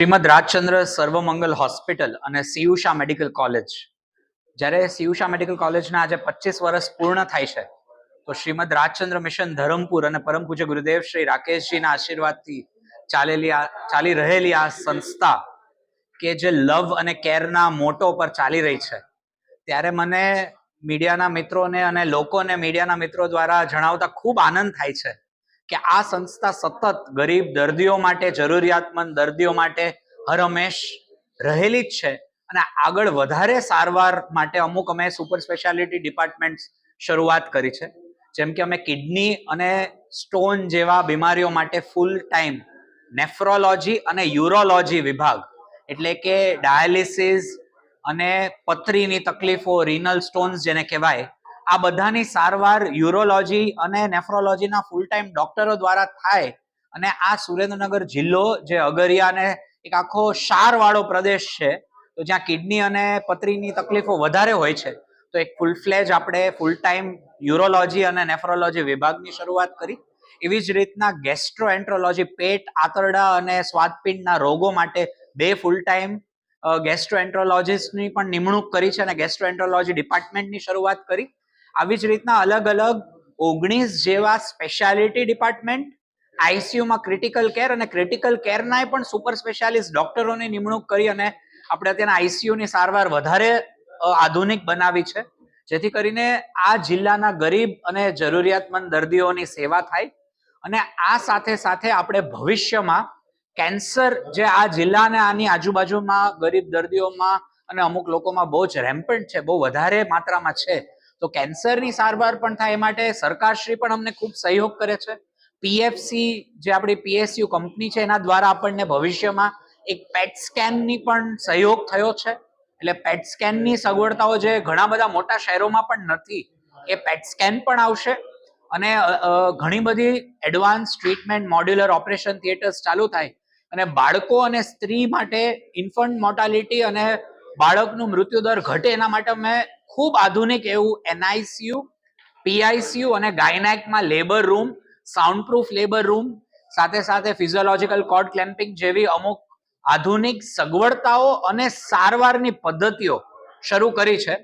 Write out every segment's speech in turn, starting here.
Shrimad Rajchandra Sarvamangal hospital અને સીયુષા medical college. જ્યારે સીયુષા medical કોલેજના આજે 25 વર્ષ પૂર્ણ થાય છે, તો શ્રીમદ રાજચંદ્ર મિશન ધરમપુર અને પરમ પૂજ્ય ગુરુદેવ શ્રી રાકેશજીના આશીર્વાદથી ચાલી રહેલી આ સંસ્થા કે જે લવ અને કેરના મોટો પર ચાલી રહી છે, ત્યારે મને મીડિયાના મિત્રોને અને લોકોને મીડિયાના મિત્રો દ્વારા જણાવતા ખૂબ આનંદ થાય છે કે આ સંસ્થા સતત ગરીબ દર્દીઓ માટે, જરૂરિયાતમંદ દર્દીઓ માટે હરહંમેશ રહેલી જ છે અને આગળ વધારે સારવાર માટે અમુક અમે સુપર સ્પેશિયાલિટી ડિપાર્ટમેન્ટ શરૂઆત કરી છે. જેમ કે અમે કિડની અને સ્ટોન જેવા બીમારીઓ માટે ફૂલ ટાઈમ નેફ્રોલોજી અને યુરોલોજી વિભાગ, એટલે કે ડાયાલિસિસ અને પથરીની તકલીફો, રીનલ સ્ટોન્સ જેને કહેવાય, આ બધાની સારવાર યુરોલોજી અને નેફ્રોલોજીના ફૂલ ટાઈમ ડોક્ટરો દ્વારા થાય. અને આ સુરેન્દ્રનગર જિલ્લો જે અગરિયાને એક આખો ક્ષારવાળો પ્રદેશ છે, તો જ્યાં કિડની અને પથરીની તકલીફો વધારે હોય છે, તો એક ફૂલ ફ્લેજ આપણે ફૂલ ટાઈમ યુરોલોજી અને નેફ્રોલોજી વિભાગની શરૂઆત કરી. એવી જ રીતના ગેસ્ટ્રોએન્ટ્રોલોજી, પેટ, આંતરડા અને સ્વાદપિંડના રોગો માટે 2 ફૂલ ટાઈમ ગેસ્ટ્રોએન્ટ્રોલોજીસ્ટની પણ નિમણૂક કરી છે અને ગેસ્ટ્રોએન્ટ્રોલોજી ડિપાર્ટમેન્ટની શરૂઆત કરી. આવી જ રીતના અલગ અલગ 19 જેવા સ્પેશિયાલિટી ડિપાર્ટમેન્ટ, આઈસીયુમાં ક્રિટિકલ કેર અને ક્રિટિકલ કેરના પણ સુપર સ્પેશિયાલિસ્ટ ડોક્ટરોની નિમણૂક કરી અને આપણે અત્યારના આઈસીયુની સારવાર વધારે આધુનિક બનાવી છે, જેથી કરીને આ જિલ્લાના ગરીબ અને જરૂરિયાતમંદ દર્દીઓની સેવા થાય. અને આ સાથે સાથે આપણે ભવિષ્યમાં કેન્સર, જે આ જિલ્લા અને આની આજુબાજુમાં ગરીબ દર્દીઓમાં અને અમુક લોકોમાં બહુ જ રેમ્પન્ટ છે, બહુ વધારે માત્રામાં છે, તો કેન્સરની સારવાર પણ થાય એ માટે સરકારશ્રી પણ અમને ખૂબ સહયોગ કરે છે. પીએફસી જે આપણી પીએસયુ કંપની છે, એના દ્વારા આપણને ભવિષ્યમાં એક પેટ સ્કેનની પણ સહયોગ થયો છે. એટલે પેટ સ્કેનની સગવડતાઓ જે ઘણા બધા મોટા શહેરોમાં પણ નથી, એ પેટ સ્કેન પણ આવશે. અને ઘણી બધી advance treatment, modular operation theatres ચાલુ થાય અને બાળકો અને સ્ત્રી માટે ઇન્ફન્ટ મોર્ટાલિટી અને બાળકનું મૃત્યુદર ઘટે એના માટે અમે ખૂબ આધુનિક એવું એનઆઈસીયુ, પીઆઈસીયુ અને ગાયનેકમાં labour room, soundproof labour room, સાથે સાથે ફિઝિયોલોજીકલ કોર્ડ ક્લેમ્પિંગ જેવી અમુક આધુનિક સગવડતાઓ અને સારવારની પદ્ધતિઓ શરૂ કરી છે.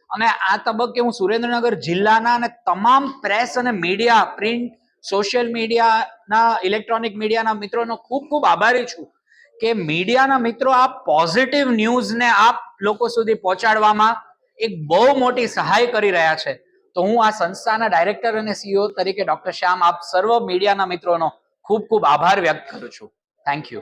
અને આ તબક્કે હું સુરેન્દ્રનગર જિલ્લાના અને તમામ પ્રેસ અને મીડિયા, પ્રિન્ટ, સોશિયલ મીડિયાના, ઇલેક્ટ્રોનિક મીડિયાના મિત્રોનો ખૂબ ખૂબ આભારી છું કે મીડિયાના મિત્રો આ પોઝિટિવ ન્યૂઝને આપ લોકો સુધી પહોંચાડવામાં એક બહુ મોટી સહાય કરી રહ્યા છે. તો હું આ સંસ્થાના ડાયરેક્ટર અને સીઈઓ તરીકે ડોક્ટર શ્યામ, આપ સર્વ મીડિયાના મિત્રોનો ખૂબ ખૂબ આભાર વ્યક્ત કરું છું. Thank you.